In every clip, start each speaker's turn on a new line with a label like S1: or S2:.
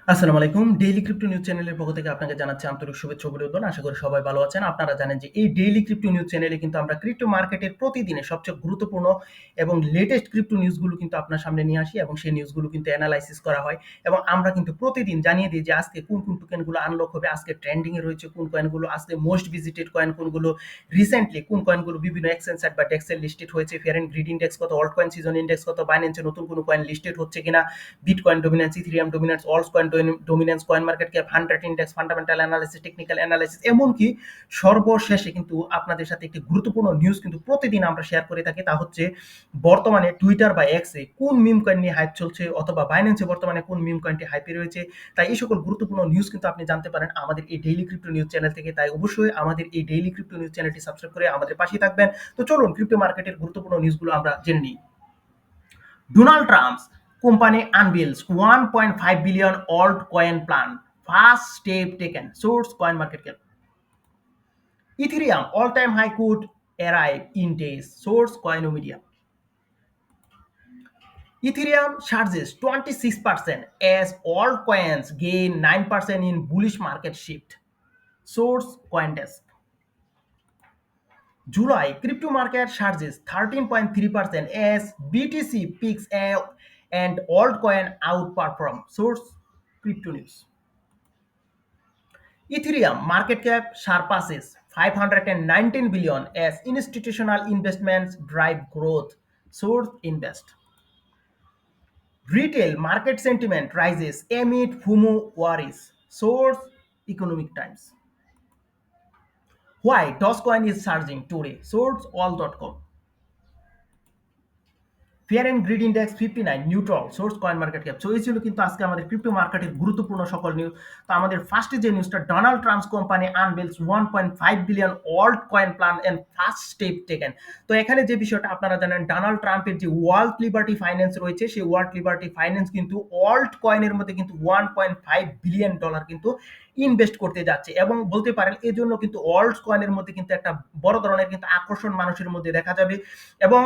S1: আসসালামু আলাইকুম। Daily crypto news চ্যানেলের পক্ষ থেকে আপনাকে জানাচ্ছি আন্তরিক শুভেচ্ছা ও অভিনন্দন। আশা করি সবাই ভালো আছেন। আপনারা জানেন যে এই ডেইলি ক্রিপ্টো নিউজ চ্যানেলে কিন্তু আমরা ক্রিপ্টো মার্কেটের প্রতিদিনের সবচেয়ে গুরুত্বপূর্ণ এবং লেটেস্ট ক্রিপ্টো নিউজগুলো কিন্তু আপনার সামনে নিয়ে আসি এবং সেই নিউজগুলো কিন্তু এনালাইসিস করা হয় এবং আমরা কিন্তু প্রতিদিন জানিয়ে দিই যে আজকে কোন টোকেনগুলো আনলক হবে, আজকে ট্রেন্ডিং এ রয়েছে কোন কয়েনগুলো, আজকে মোস্ট ভিজিটেড কয়েন কোনগুলো, রিসেন্টলি কোন কয়েনগুলো বিভিন্ন এক্সচেঞ্জ সাইট বা ডেক্সে লিস্টেড হয়েছে, ফেয়ার এন্ড গ্রিড ইনডেক্স কত, অল্ট কয়েন সিজন ইনডেক্স কত, বাইন্যান্সে নতুন কোনো কয়েন লিস্টেড হচ্ছে কিনা, bitcoin dominance, Ethereum dominance, altcoin dominance, coin market cap, 100 index, fundamental analysis, technical analysis, এমনকি সর্বশেষে কিন্তু আপনাদের সাথে একটি গুরুত্বপূর্ণ নিউজ কিন্তু প্রতিদিন আমরা শেয়ার করে থাকি। তা হচ্ছে বর্তমানে টুইটার বা এক্সে কোন মিম কয়েন নিয়ে হাইপ চলছে অথবা বাইন্যান্সে বর্তমানে কোন মিম কয়েনটি হাইপে রয়েছে। তাই এই সকল গুরুত্বপূর্ণ নিউজ কিন্তু আপনি জানতে পারেন আমাদের এই ডেইলি ক্রিপ্টো নিউজ চ্যানেল থেকে। তাই অবশ্যই আমাদের এই ডেইলি ক্রিপ্টো নিউজ চ্যানেলটি সাবস্ক্রাইব করে আমাদের পাশেই থাকবেন। তো চলুন ক্রিপ্টো মার্কেটের গুরুত্বপূর্ণ নিউজগুলো আমরা জেনে নিই। Donald Trump's company unveils 1.5 billion altcoin plan. First step taken. Source CoinMarketCap. Ethereum all-time high could arrive in days. Source Coinomedia. Ethereum surges 26% as altcoins gain 9% in bullish market shift. Source CoinDesk. July crypto market surges 13.3% as BTC peaks and altcoin outperform. Source Crypto News. Ethereum market cap surpasses 519 billion as institutional investments drive growth. Source Invest. Retail market sentiment rises amid FOMO worries. Source Economic Times. Why Dogecoin is surging today? Source all.com. Fear and greed index 59 neutral. Source coin market cap. So এই ছিল কিন্তু আজকে আমাদের crypto মার্কেটের গুরুত্বপূর্ণ সকল news. তো আমাদের ফার্স্টে যে নিউজটা, Donald Trump's company unveils 1.5 billion altcoin plan and first step taken. তো এখানে যে বিষয়টা আপনারা জানেন, ডোনাল্ড ট্রাম্পের যে ওয়ার্ল্ড লিবার্টি ফাইন্যান্স রয়েছে, সেই ওয়ার্ল্ড লিবার্টি ফাইন্যান্স কিন্তু অল্ট কয়েনের মধ্যে কিন্তু 1.5 বিলিয়ন ডলার কিন্তু ইনভেস্ট করতে যাচ্ছে এবং বলতে পারেন এজন্য কিন্তু অল্ট কয়েনের মধ্যে কিন্তু একটা বড় ধরনের কিন্তু আকর্ষণ মানুষের মধ্যে দেখা যাবে। এবং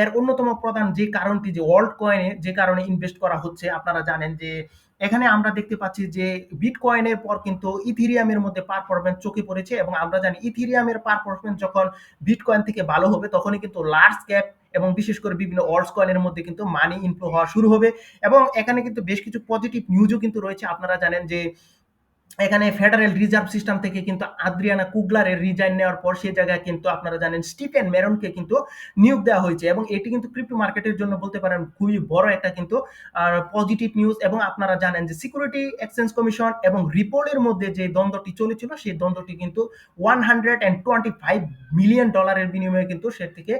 S1: এর অন্যতম প্রধান যে কারণটি, যে অল্ট কয়েনে যে কারণে ইনভেস্ট করা হচ্ছে, আপনারা জানেন যে এখানে আমরা দেখতে পাচ্ছি যে বিটকয়েনের পর কিন্তু ইথেরিয়ামের মধ্যে পারফরমেন্স চোখে পড়েছে এবং আমরা জানি ইথেরিয়ামের পারফরমেন্স যখন বিটকয়েন থেকে ভালো হবে তখনই কিন্তু লার্জ ক্যাপ এবং বিশেষ করে বিভিন্ন অল্টস কয়েনের মধ্যে কিন্তু মানি ইনফ্লো হওয়া শুরু হবে। এবং এখানে কিন্তু বেশ কিছু পজিটিভ নিউজও কিন্তু রয়েছে। আপনারা জানেন যে এখানে ফেডারেল রিজার্ভ সিস্টেম থেকে কিন্তু আদ্রিয়ানা কুগলারের রিজাইন নেওয়ার পর সে জায়গায় কিন্তু আপনারা জানেন স্টিফেন মেরনকে কিন্তু নিয়োগ দেওয়া হয়েছে এবং এটি কিন্তু ক্রিপ্টো মার্কেটের জন্য বলতে পারেন খুবই বড় একটা কিন্তু পজিটিভ নিউজ। এবং আপনারা জানেন যে সিকিউরিটি এক্সচেঞ্জ কমিশন এবং রিপোর্টের মধ্যে যে দ্বন্দ্বটি চলেছিল, সেই দ্বন্দ্বটি কিন্তু $125 মিলিয়ন বিনিময়ে কিন্তু সে থেকে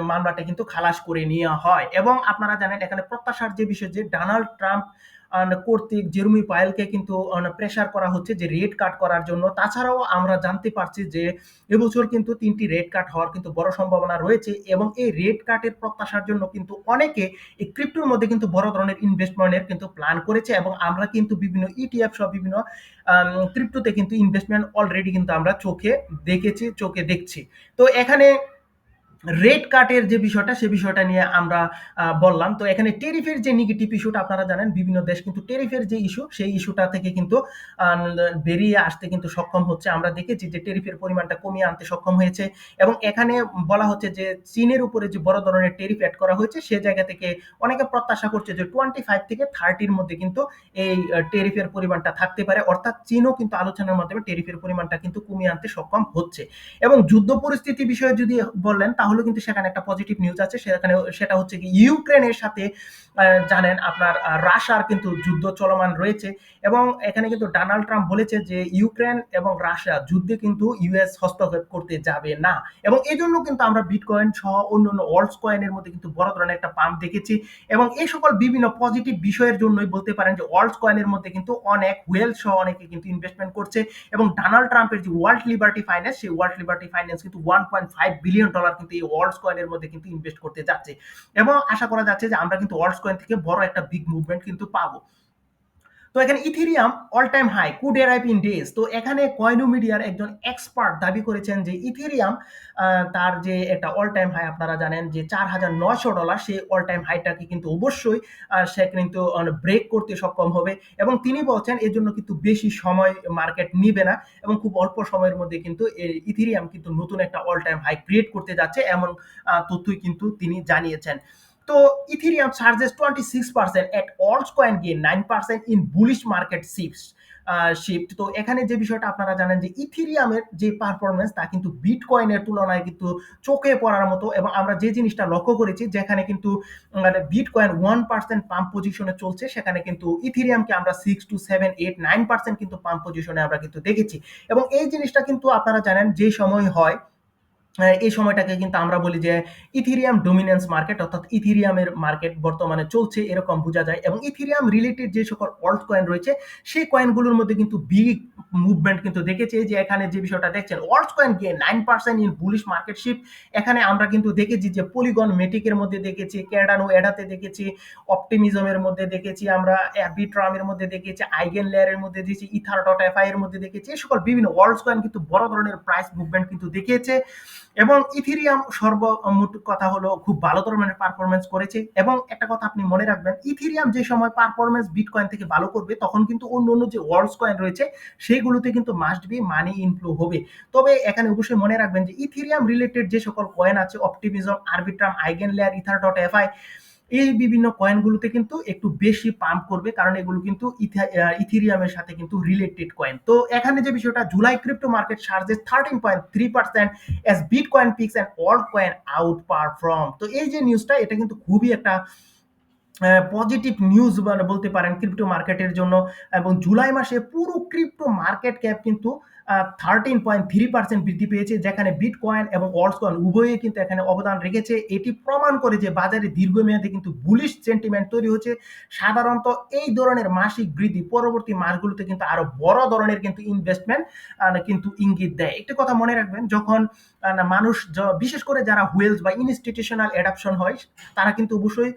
S1: মামলাটা কিন্তু খালাস করে নেওয়া হয়। এবং আপনারা জানেন এখানে প্রত্যাশার যে বিষয়, যে ডোনাল্ড ট্রাম্প কর্তৃক জেরমি পায়েলকে কিন্তু প্রেসার করা হচ্ছে যে রেড কাট করার জন্য। তাছাড়াও আমরা জানতে পারছি যে এবছর কিন্তু 3টি রেড কাট হওয়ার কিন্তু বড় সম্ভাবনা রয়েছে এবং এই রেড কাটের প্রত্যাশার জন্য কিন্তু অনেকে এই ক্রিপ্টোর মধ্যে কিন্তু বড় ধরনের ইনভেস্টমেন্টের কিন্তু প্ল্যান করেছে এবং আমরা কিন্তু বিভিন্ন ইটিএফ সহ বিভিন্ন ক্রিপ্টোতে কিন্তু ইনভেস্টমেন্ট অলরেডি কিন্তু আমরা চোখে দেখছি। তো এখানে রেড কার্টের যে বিষয়টা, সে বিষয়টা নিয়ে আমরা বললাম। তো এখানে টেরিফের যে নেগেটিভ ইস্যুটা, আপনারা জানেন বিভিন্ন দেশ কিন্তু টেরিফের যে ইস্যু, সেই ইস্যুটা থেকে কিন্তু বেরিয়ে আসতে কিন্তু সক্ষম হচ্ছে। আমরা দেখেছি যে টেরিফের পরিমাণটা কমিয়ে আনতে সক্ষম হয়েছে এবং এখানে বলা হচ্ছে যে চীনের উপরে যে বড় ধরনের টেরিফ অ্যাড করা হয়েছে, সে জায়গা থেকে অনেকে প্রত্যাশা করছে যে 25 থেকে 30-র মধ্যে কিন্তু এই টেরিফের পরিমাণটা থাকতে পারে। অর্থাৎ চীনও কিন্তু আলোচনার মাধ্যমে টেরিফের পরিমাণটা কিন্তু কমিয়ে আনতে সক্ষম হচ্ছে। এবং যুদ্ধ পরিস্থিতি বিষয়ে যদি বললেন তাহলে কিন্তু সেখানে একটা পজিটিভ নিউজ আছে। সেটা হচ্ছে কি, ইউক্রেনের সাথে জানেন আপনার রাশিয়ার কিন্তু যুদ্ধ চলমান রয়েছে এবং এখানে কিন্তু ডোনাল্ড ট্রাম্প বলেছে যে ইউক্রেন এবং রাশিয়া যুদ্ধে কিন্তু ইউএস হস্তক্ষেপ করতে যাবে না। এবং এই জন্য কিন্তু আমরা বিটকয়েন সহ অন্যান্য অল্টস কয়েনের মধ্যে কিন্তু বড় ধরনের একটা পাম্প দেখেছি এবং এই সকল বিভিন্ন পজিটিভ বিষয়ের জন্যই বলতে পারেন যে অল্টস কয়েনের মধ্যে কিন্তু অনেক ওয়েল সহ অনেকে কিন্তু ইনভেস্টমেন্ট করছে। এবং ডোনাল্ড ট্রাম্পের যে ওয়ার্ল্ড লিবার্টি ফাইন্যান্স, সেই ওয়ার্ল্ড লিবার্টি ফাইন্যান্স কিন্তু $1.5 বিলিয়ন কিন্তু এই অল্টস কয়েনের মধ্যে কিন্তু ইনভেস্ট করতে যাচ্ছে এবং আশা করা যাচ্ছে যে আমরা কিন্তু অল্টস কয়েন থেকে বড় একটা বিগ মুভমেন্ট কিন্তু পাবো। তো এখানে Ethereum all time high could arrive in days. তো এখানে কয়েনো মিডিয়ার একজন এক্সপার্ট দাবি করেছেন যে ইথেরিয়াম তার যে একটা অল টাইম হাই আপনারা জানেন যে $4,900, সেই অল টাইম হাইটাকে কিন্তু অবশ্যই সে কিন্তু ব্রেক করতে সক্ষম হবে, এবং তিনি বলছেন এর জন্য কিন্তু বেশি সময় মার্কেট নিবে না, এবং খুব অল্প সময়ের মধ্যে কিন্তু ইথেরিয়াম কিন্তু নতুন একটা অল টাইম হাই ক্রিয়েট করতে যাচ্ছে, এমন তথ্যই কিন্তু তিনি জানিয়েছেন। তো Ethereum charges 26% at altcoin gain 9% in bullish market shift. তো এখানে যে বিষয়টা আপনারা জানেন যে ইথেরিয়ামের যে পারফরমেন্স তা কিন্তু বিটকয়েনের তুলনায় কিন্তু চোখে পড়ার মতো, এবং আমরা যে জিনিসটা লক্ষ্য করেছি যেখানে কিন্তু বিটকয়েন 1% পাম্প পজিশনে চলছে, সেখানে কিন্তু ইথেরিয়ামকে আমরা 6 to 7 8 9% কিন্তু পাম্প পজিশনে আমরা কিন্তু দেখেছি। এবং এই জিনিসটা কিন্তু আপনারা জানেন যে সময় হয় এই সময়টাকে কিন্তু আমরা বলি যে ইথেরিয়াম ডমিনেন্স মার্কেট, অর্থাৎ ইথেরিয়ামের মার্কেট বর্তমানে চলছে এরকম বোঝা যায়। এবং ইথেরিয়াম রিলেটেড যে সকল অল্ট কয়েন রয়েছে সেই কয়েনগুলোর মধ্যে কিন্তু বিগ মুভমেন্ট কিন্তু দেখেছে, যে এখানে যে বিষয়টা দেখছেন অল্ট কয়েন গিয়ে 9% ইন বুলিশ মার্কেট শিফট। এখানে আমরা কিন্তু দেখেছি যে পলিগন মেটিকের মধ্যে দেখেছি, ক্যাডানো এডাতে দেখেছি, অপটিমিজমের মধ্যে দেখেছি, আমরা অ্যাবিট্রামের মধ্যে দেখেছি, আইগেন লেয়ারের মধ্যে দেখেছি, ইথার ডট এফআই এর মধ্যে দেখেছি, এই সকল বিভিন্ন অল্ট কয়েন কিন্তু বড় ধরনের প্রাইস মুভমেন্ট কিন্তু দেখিয়েছে। এবং ইথেরিয়াম সর্বমোট কথা হলো খুব ভালো ধরনের পারফরমেন্স করেছে। এবং একটা কথা আপনি মনে রাখবেন, ইথেরিয়াম যে সময় পারফরমেন্স বিটকয়েন থেকে ভালো করবে তখন কিন্তু অন্য অন্য যে ওয়ার্ল্ড কয়েন রয়েছে সেগুলোতে কিন্তু মাস্ট বি মানি ইনফ্লো হবে। তবে এখানে অবশ্যই মনে রাখবেন যে ইথেরিয়াম রিলেটেড যে সকল কয়েন আছে optimism, Arbitrum, eigen layer, ether dot FI, এই বিভিন্ন কয়েনগুলোতে কিন্তু একটু বেশি পাম্প করবে, কারণ এগুলো কিন্তু ইথেরিয়ামের সাথে কিন্তু রিলেটেড কয়েন। তো এখানে যে বিষয়টা, July crypto market surges 13.3% as Bitcoin peaks and altcoin out perform। তো এই যে নিউজটা, এটা কিন্তু খুবই একটা পজিটিভ নিউজ বলতে পারেন ক্রিপ্টো মার্কেটের জন্য। এবং জুলাই মাসে পুরো ক্রিপ্টো মার্কেট ক্যাপ কিন্তু 13.3% বৃদ্ধি পেয়েছে, যেখানে বিটকয়েন এবং অল্টকয়েন উভয়ই কিন্তু এখানে অবদান রেখেছে। এটি প্রমাণ করে যে বাজারে দীর্ঘমেয়াদী কিন্তু বুলিশ সেন্টিমেন্ট তৈরি হচ্ছে। সাধারণত এই ধরনের মাসিক বৃদ্ধি পরবর্তী মাসগুলোতে কিন্তু আরো বড় ধরনের কিন্তু ইনভেস্টমেন্ট কিন্তু ইঙ্গিত দেয়। একটি কথা মনে রাখবেন, যখন মানুষ বিশেষ করে যারা হুয়েলস বা ইনস্টিটিউশনাল অ্যাডাপশন হয়, তারা কিন্তু অবশ্যই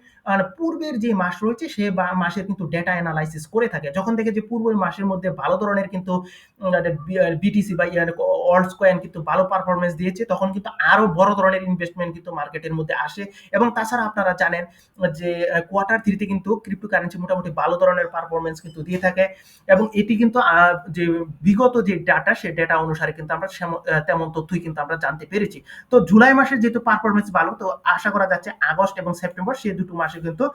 S1: পূর্বের যে মাস রয়েছে সে মাসের কিন্তু ডেটা অ্যানালাইসিস করে থাকে। যখন দেখে যে পূর্বের মাসের মধ্যে ভালো ধরনের কিন্তু বিটিসি বা অল্টস কয়েন কিন্তু ভালো পারফরমেন্স দিয়েছে, তখন কিন্তু আরো বড় ধরনের ইনভেস্টমেন্ট কিন্তু মার্কেটের মধ্যে আসে। এবং তাছাড়া আপনারা জানেন যে কোয়ার্টার থ্রিতে কিন্তু ক্রিপ্টোকারেন্সি মোটামুটি ভালো ধরনের পারফরমেন্স কিন্তু দিয়ে থাকে। এবং এটি কিন্তু যে বিগত যে ডাটা, সে ডাটা অনুসারে কিন্তু আমরা তেমন তথ্যই কিন্তু আমরা জানতে পেরেছি। তো জুলাই মাসের যেহেতু পারফরমেন্স ভালো, তো আশা করা যাচ্ছে আগস্ট এবং সেপ্টেম্বর সেই দুটো মাসে কিন্তু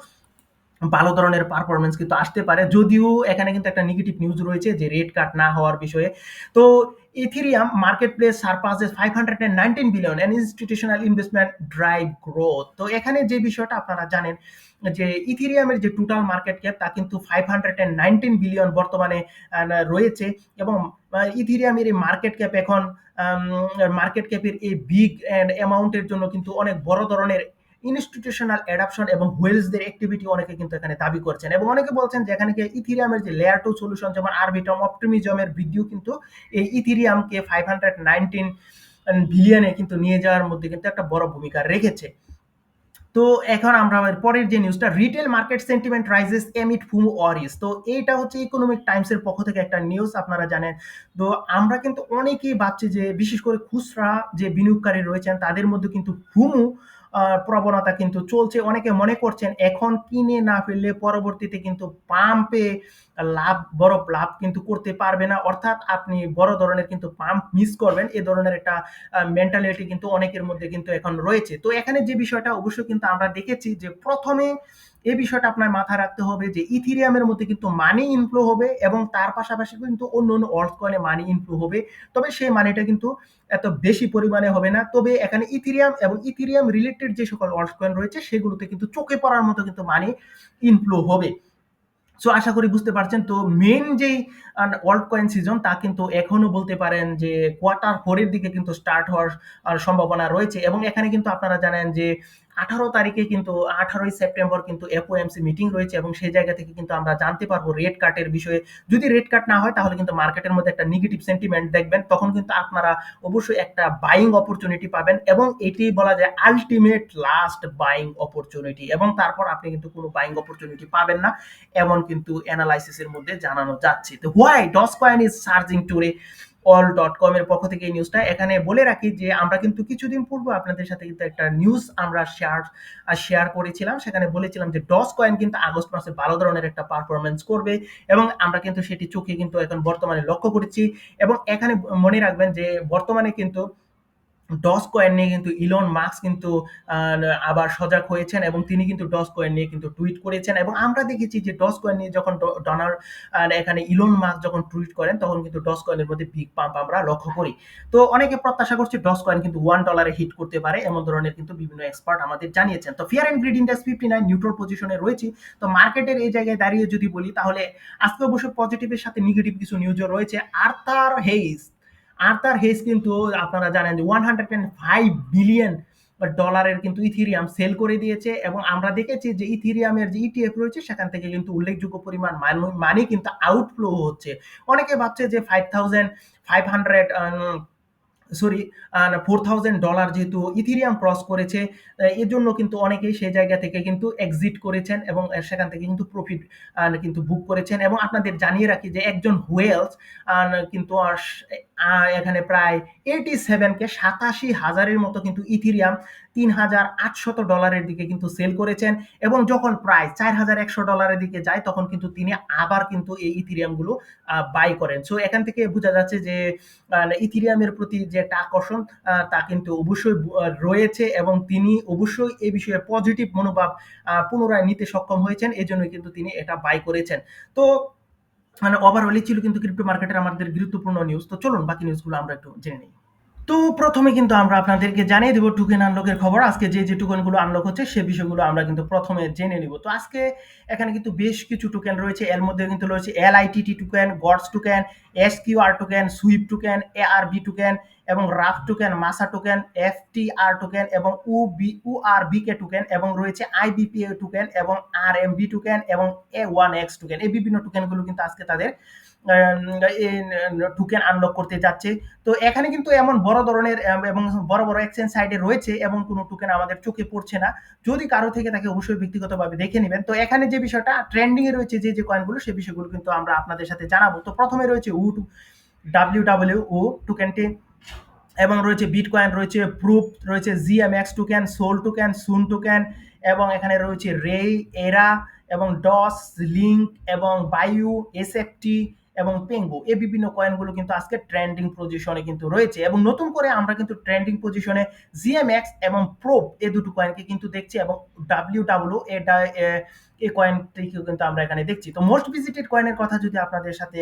S1: ভালো ধরনের পারফরমেন্স কিন্তু আসতে পারে। যদিও এখানে কিন্তু একটা নেগেটিভ নিউজ রয়েছে যে রেট কাট না হওয়ার বিষয়ে। তো Ethereum market place surpasses 519 billion and institutional investment drive growth. তো এখানে যে বিষয়টা আপনারা জানেন যে ইথেরিয়ামের যে টোটাল মার্কেট ক্যাপ তা কিন্তু 519 বিলিয়ন বর্তমানে রয়েছে। এবং ইথেরিয়ামের এই মার্কেট ক্যাপ এখন মার্কেট ক্যাপের এই বিগ অ্যামাউন্টের জন্য কিন্তু অনেক বড় ধরনের ইনস্টিটিউশনাল অ্যাডাপশন এবং হুয়েলসদের অ্যাক্টিভিটি অনেকে কিন্তু এখানে দাবি করছেন। এবং অনেকে বলছেন যে এখানে ইথেরিয়ামের যে লেয়ার 2 সলিউশন যেমন আরবিট্রাম, অপটিমিজমের বৃদ্ধিও কিন্তু এই ইথেরিয়ামকে 519 বিলিয়নে কিন্তু নিয়ে যাওয়ার মধ্যে কিন্তু একটা বড় ভূমিকা রেখেছে। তো এখন আমরা পরের যে নিউজটা, retail market sentiment rises amid ফুমো ওয়ারিস। তো এইটা হচ্ছে ইকোনমিক টাইমসের পক্ষ থেকে একটা নিউজ, আপনারা জানেন। তো আমরা কিন্তু অনেকেই ভাবছি যে বিশেষ করে খুচরা যে বিনিয়োগকারী রয়েছেন তাদের মধ্যে কিন্তু ফুমো প্রবণতা কিন্তু চলছে। অনেকে মনে করছেন এখন কিনে না ফেললে পরবর্তীতে কিন্তু পাম্পে বড় লাভ কিন্তু করতে পারবে না, অর্থাৎ আপনি বড় ধরনের কিন্তু পাম্প মিস করবেন, এ ধরনের একটা মেন্টালিটি কিন্তু অনেকের মধ্যে কিন্তু এখন রয়েছে। তো এখানে যে বিষয়টা অবশ্যই কিন্তু আমরা দেখেছি যে প্রথমে এই বিষয়টা আপনার মাথায় রাখতে হবে যে ইথেরিয়ামের মধ্যে কিন্তু মানি ইনফ্লো হবে, এবং তার পাশাপাশি কিন্তু অন্য অন্য অল্ট কয়েনে মানি ইনফ্লো হবে। তবে সেই মানিটা কিন্তু এত বেশি পরিমাণে হবে না। তবে এখানে ইথেরিয়াম এবং ইথেরিয়াম রিলেটেড যে সকল অল্ট কয়েন রয়েছে সেগুলোতে কিন্তু চোখে পড়ার মতো কিন্তু মানি ইনফ্লো হবে। সো আশা করি বুঝতে পারছেন। তো মেন যেই অল্ট কয়েন সিজন তা কিন্তু এখনো বলতে পারেন যে কোয়ার্টার 4 এর দিকে কিন্তু স্টার্ট হওয়ার সম্ভাবনা রয়েছে। এবং এখানে কিন্তু আপনারা জানেন যে 18 তারিখে কিন্তু 18ই সেপ্টেম্বর কিন্তু এফওএমসি মিটিং রয়েছে এবং সেই জায়গা থেকে কিন্তু আমরা জানতে পারবো রেট কাটের বিষয়ে। যদি রেট কাট না হয় তাহলে কিন্তু মার্কেটের মধ্যে একটা নেগেটিভ সেন্টিমেন্ট দেখবেন, তখন কিন্তু আপনারা অবশ্যই একটা বাইং অপরচুনিটি পাবেন এবং এটি বলা যায় আলটিমেট লাস্ট বাইং অপরচুনিটি, এবং তারপর আপনি কিন্তু কোনো বাইং অপরচুনিটি পাবেন না, এমন কিন্তু অ্যানালাইসিসের মধ্যে জানানো যাচ্ছে। তো why does coin is surging today, all.com এর পক্ষ থেকে এই নিউজটা এখানে বলে রাখি যে আমরা কিন্তু কিছুদিন পূর্বে আপনাদের সাথে কিন্তু একটা নিউজ আমরা শেয়ার করেছিলাম, সেখানে বলেছিলাম যে ডস কয়েন কিন্তু আগস্ট মাসে ভালো ধরনের একটা পারফরমেন্স করবে এবং আমরা কিন্তু সেটি চোখে কিন্তু এখন বর্তমানে লক্ষ্য করেছি। এবং এখানে মনে রাখবেন যে বর্তমানে কিন্তু ডস কয়েন নিয়ে কিন্তু ইলন মাস্ক কিন্তু আবার সজাগ হয়েছেন এবং তিনি কিন্তু ডস কয়েন নিয়ে কিন্তু টুইট করেছেন এবং আমরা দেখেছি যে ডস কয়েন নিয়ে যখন ডোনাল্ড এখানে ইলন মাস্ক যখন টুইট করেন তখন কিন্তু ডস কয়েনের মধ্যে বিগ পাম্প আমরা লক্ষ্য করি। তো অনেকে প্রত্যাশা করছে ডস কয়েন কিন্তু $1 হিট করতে পারে, এমন ধরনের কিন্তু বিভিন্ন এক্সপার্ট আমাদের জানিয়েছেন। তো fear and greed index 59 neutral পজিশনে রয়েছে। তো মার্কেটের এই জায়গায় দাঁড়িয়ে যদি বলি তাহলে আজকে অবশ্য পজিটিভের সাথে নেগেটিভ কিছু নিউজও রয়েছে। আর্থার হেইস কিন্তু আপনারা জানেন যে $105 বিলিয়ন কিন্তু ইথেরিয়াম সেল করে দিয়েছে এবং আমরা দেখেছি যে ইথেরিয়ামের যে ইটিএফ রয়েছে সেখান থেকে কিন্তু উল্লেখযোগ্য পরিমাণ মানি কিন্তু আউটফ্লো হচ্ছে। অনেকে ভাবছে যে 5500 সরি $4000 যেহেতু ইথেরিয়াম ক্রস করেছে, এর জন্য কিন্তু অনেকেই সেই জায়গা থেকে কিন্তু এক্সিট করেছেন এবং সেখান থেকে কিন্তু প্রফিট কিন্তু বুক করেছেন। এবং আপনাদের জানিয়ে রাখি যে একজন হুয়েলস কিন্তু এখানে প্রায় 87,000 মতো কিন্তু ইথেরিয়াম $3,800 দিকে কিন্তু সেল করেছেন এবং যখন প্রায় $4,100 দিকে যায় তখন কিন্তু তিনি আবার কিন্তু এই ইথেরিয়ামগুলো বাই করেন। সো এখান থেকে বোঝা যাচ্ছে যে ইথেরিয়ামের প্রতি যে একটা আকর্ষণ তা কিন্তু অবশ্যই রয়েছে এবং তিনি অবশ্যই এই বিষয়ে পজিটিভ মনোভাব পুনরায় নিতে সক্ষম হয়েছেন, এই জন্য কিন্তু তিনি এটা বাই করেছেন। তো ওভারঅলই ছিল কিন্তু ক্রিপ্টো মার্কেটের আমাদের গুরুত্বপূর্ণ নিউজ। তো চলুন বাকি নিউজগুলো আমরা একটু জেনে নিই। তো প্রথমে কিন্তু আমরা আপনাদেরকে জানিয়ে দেব টোকেন আনলকের খবর। আজকে যে টোকেনগুলো আনলক হচ্ছে সে বিষয়গুলো আমরা কিন্তু প্রথমে জেনে নিব। তো আজকে এখানে কিন্তু বেশ কিছু টোকেন রয়েছে, এর মধ্যে কিন্তু রয়েছে LITT token, gods token, SQR token, sweep token, ARB token এবং রাফ token, Masa token, FTR token এবং ইউআরবিকে টোকেন এবং রয়েছে আইবিপিএ টোকেন এবং আরএমবি টোকেন এবং এ1এক্স টোকেন। এই বিভিন্ন টোকেনগুলো কিন্তু আজকে তাদের টোকেন আনলক করতে যাচ্ছে। তো এখানে কিন্তু এমন বড় ধরনের এবং বড় এক্সচেঞ্জ সাইটে রয়েছে এবং কোনো টোকেন আমাদের চোখে পড়ছে না। যদি কারো থেকে থাকে অবশ্যই ব্যক্তিগতভাবে দেখে নেবেন। তো এখানে যে বিষয়টা ট্রেন্ডিং এ রয়েছে যে কয়েনগুলো সেই বিষয়গুলো কিন্তু আমরা আপনাদের সাথে জানাবো। তো প্রথমে রয়েছে WWO টোকেনটি এবং রয়েছে বিটকয়েন, রয়েছে প্রুফ, রয়েছে জিএমএক্স টোকেন, সোল টোকেন, সুন টোকেন এবং এখানে রয়েছে এরা এবং ডস, লিঙ্ক এবং বায়ু, এসএফটি এবং পেঙ্গো। এই বিভিন্ন কয়েনগুলো কিন্তু আজকে ট্রেন্ডিং পজিশনে কিন্তু রয়েছে এবং নতুন করে আমরা কিন্তু ট্রেন্ডিং পজিশনে জিএমএক্স এবং প্রোপ এই দুটো কয়েনকে কিন্তু দেখছি এবং ডাব্লিউডাব্লিউ এই কয়েনটিকেও কিন্তু আমরা এখানে দেখছি। তো মোস্ট ভিজিটেড কয়েনের কথা যদি আপনাদের সাথে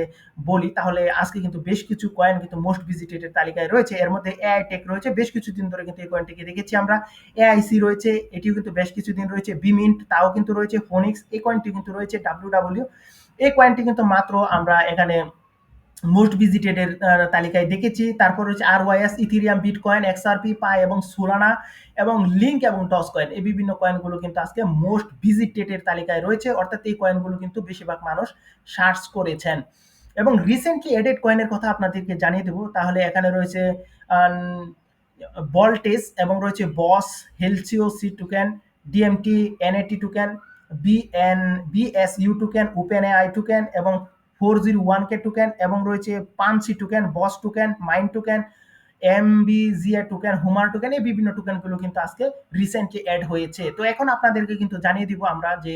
S1: বলি তাহলে আজকে কিন্তু বেশ কিছু কয়েন কিন্তু মোস্ট ভিজিটেড এর তালিকায় রয়েছে। এর মধ্যে এআই টেক রয়েছে, বেশ কিছুদিন ধরে কিন্তু এই কয়েনটিকে দেখেছি আমরা। এআইসি রয়েছে, এটিও কিন্তু বেশ কিছুদিন রয়েছে। বিমিন্ট তাও কিন্তু রয়েছে। ফোনিক্স এই কয়েনটি কিন্তু রয়েছে। ডাব্লিউডাব্লিউ এই কয়েনটি কিন্তু মাত্র আমরা এখানে মোস্ট ভিজিটেড এর তালিকায় দেখেছি। তারপর রয়েছে আরওয়াইএস, ইথেরিয়াম, বিটকয়েন, এক্সআরপি, পাই এবং সোলানা এবং লিঙ্ক এবং ডস কয়েন। এই বিভিন্ন কয়েনগুলো কিন্তু আজকে মোস্ট ভিজিটেড এর তালিকায় রয়েছে, অর্থাৎ এই কয়েনগুলো কিন্তু বেশিরভাগ মানুষ সার্চ করেছেন। এবং রিসেন্টলি এডেড কয়েনের কথা আপনাদেরকে জানিয়ে দেবো। তাহলে এখানে রয়েছে বলটেস এবং রয়েছে বস, হেলসিও C token, DMT, NAT token, BSU token, open AI token এবং 401k টোকেন এবং রয়েছে পানসি token, boss token, mind token, MBGA token, হুমার টোকেন। এই বিভিন্ন টোকেনগুলো কিন্তু আজকে রিসেন্টলি অ্যাড হয়েছে। তো এখন আপনাদেরকে কিন্তু জানিয়ে দিব আমরা যে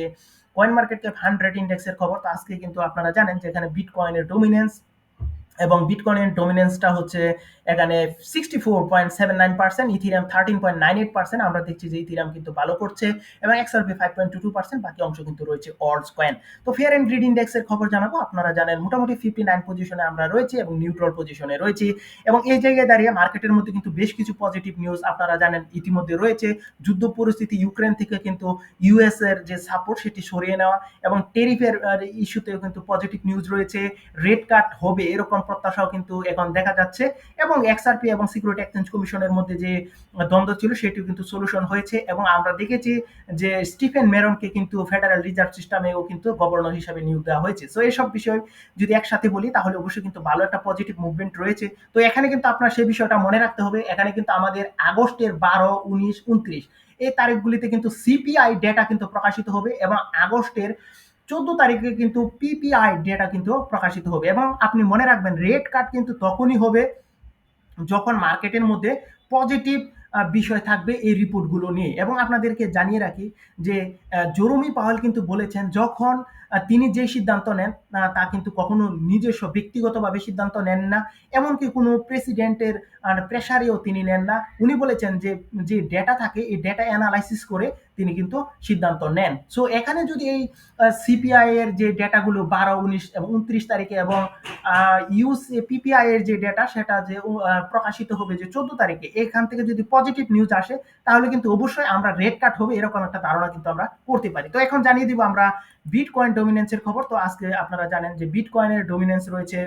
S1: কয়েন মার্কেট ক্যাপ 100 ইন্ডেক্সের খবর। তো আজকে কিন্তু আপনারা জানেন যে এখানে বিটকয়েনের ডমিনেন্স এবং বিটকয়েনের ডমিনেন্সটা হচ্ছে এখানে 64.79%, ইথেরিয়াম 13.98%। আমরা দেখছি যে ইথেরিয়াম কিন্তু ভালো করছে এবং এক্সআরপি 5.22%, বাকি অংশ কিন্তু রয়েছে অল্টস কয়েন। তো ফেয়ার এন্ড গ্রিড ইন্ডেক্সের খবর জানাবো। আপনারা জানেন মোটামুটি 59 পজিশনে আমরা রয়েছি এবং নিউট্রাল পজিশনে রয়েছি এবং এই জায়গায় দাঁড়িয়ে মার্কেটের মধ্যে কিন্তু বেশ কিছু পজিটিভ নিউজ আপনারা জানেন ইতিমধ্যে রয়েছে। যুদ্ধ পরিস্থিতি, ইউক্রেন থেকে কিন্তু ইউএস এর যে সাপোর্ট সেটি সরিয়ে নেওয়া এবং টেরিফের ইস্যুতেও কিন্তু পজিটিভ নিউজ রয়েছে। রেট কাট হবে এরকম প্রত্যাশাও কিন্তু এখন দেখা যাচ্ছে, এবং এক্সআরপি এবং সিকিউরিটি এক্সচেঞ্জ কমিশনের মধ্যে যে দ্বন্দ্ব ছিল সেটিও কিন্তু সলিউশন হয়েছে, এবং আমরা দেখেছি যে স্টিফেন মেরনকে কিন্তু ফেডারেল রিজার্ভ সিস্টেমেও কিন্তু গভর্নর হিসাবে নিয়োগ দেওয়া হয়েছে। সো এইসব বিষয় যদি একসাথে বলি তাহলে অবশ্যই কিন্তু ভালো একটা পজিটিভ মুভমেন্ট রয়েছে। তো এখানে কিন্তু আপনার সেই বিষয়টা মনে রাখতে হবে, এখানে কিন্তু আমাদের আগস্টের 12, 19, 29 এই তারিখগুলিতে কিন্তু সিপিআই ডেটা কিন্তু প্রকাশিত হবে, এবং আগস্টের 14 তারিখে কিন্তু পিপিআই ডেটা কিন্তু প্রকাশিত হবে। এবং আপনি মনে রাখবেন রেট কাট কিন্তু তখনই হবে যখন মার্কেটের মধ্যে পজিটিভ বিষয় থাকবে এই রিপোর্টগুলো নিয়ে। এবং আপনাদেরকে জানিয়ে রাখি যে জেরোমি পাওয়েল কিন্তু বলেছেন যখন তিনি যে সিদ্ধান্ত নেন তা কিন্তু কখনো নিজস্ব ব্যক্তিগতভাবে সিদ্ধান্ত নেন না, এমনকি কোনো প্রেসিডেন্টের প্রেসারেও তিনি নেন না। উনি বলেছেন যে যে ডেটা থাকে এই ডেটা অ্যানালাইসিস করে তিনি কিন্তু সিদ্ধান্ত নেন। সো এখানে যদি এই সিপিআই এর যে ডেটাগুলো 12, 19 এবং 29 তারিখে, এবং পিপিআই এর যে ডেটা সেটা যে প্রকাশিত হবে যে 14 তারিখে, এখান থেকে যদি পজিটিভ নিউজ আসে তাহলে কিন্তু অবশ্যই আমরা রেড কাট হবে এরকম একটা ধারণা কিন্তু আমরা করতে পারি। তো এখন জানিয়ে দিব আমরা বিটকয়েন ডমিনেন্সের খবর। তো আজকে আপনারা জানেন যে বিটকয়েনের ডমিনেন্স রয়েছে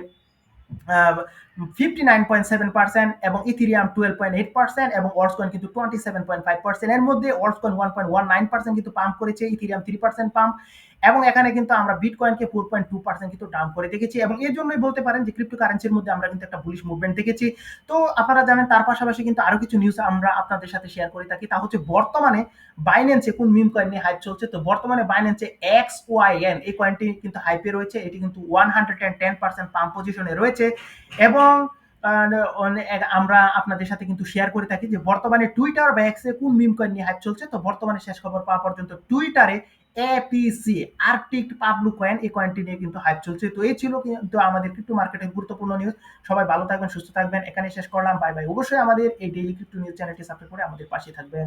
S1: 59.7% এবং ইথেরিয়াম 12.8% এবং অল্টকয়েন কিন্তু 27.5%। এর মধ্যে অল্টকয়েন 1.19% কিন্তু পাম্প করেছে, ইথেরিয়াম 3% পাম্প, এবং এখানে কিন্তু আমরা বিটকয়েনকে 4.2% কিন্তু ডাউন করে দেখেছি। এবং এর জন্যই বলতে পারেন যে ক্রিপ্টোকারেন্সির মধ্যে আমরা কিন্তু একটা বুলিশ মুভমেন্ট দেখেছি। তো আপনারা জানেন তার পাশাপাশি কিন্তু আরো কিছু নিউজ আমরা আপনাদের সাথে শেয়ার করে থাকি, তা হচ্ছে বর্তমানে বাইন্যান্সে কোন মিম কয়েন নিয়ে হাইপ চলছে। তো বর্তমানে বাইন্যান্সে XYN এই কয়েনটি কিন্তু হাইপে রয়েছে, এটি কিন্তু 110% পাম্প পজিশনে রয়েছে। এবং আমরা আপনাদের সাথে কিন্তু শেয়ার করে থাকি যে বর্তমানে টুইটার বা এক্সে কোন মিম কয়েন নিয়ে হাইপ চলছে। তো বর্তমানে শেষ খবর পাওয়া পর্যন্ত টুইটারে এপিসি আর্কটিক পাবলু কয়েন এই কয়েনটি নিয়ে কিন্তু হাইপ চলছে। তো এই ছিল কিন্তু আমাদের ক্রিপ্টো মার্কেটের গুরুত্বপূর্ণ নিউজ। সবাই ভালো থাকবেন, সুস্থ থাকবেন, এখানে শেষ করলাম, বাই বাই। অবশ্যই আমাদের এই ডেইলি ক্রিপ্টো নিউজ চ্যানেলটি সাবস্ক্রাইব করে আমাদের পাশে থাকবেন।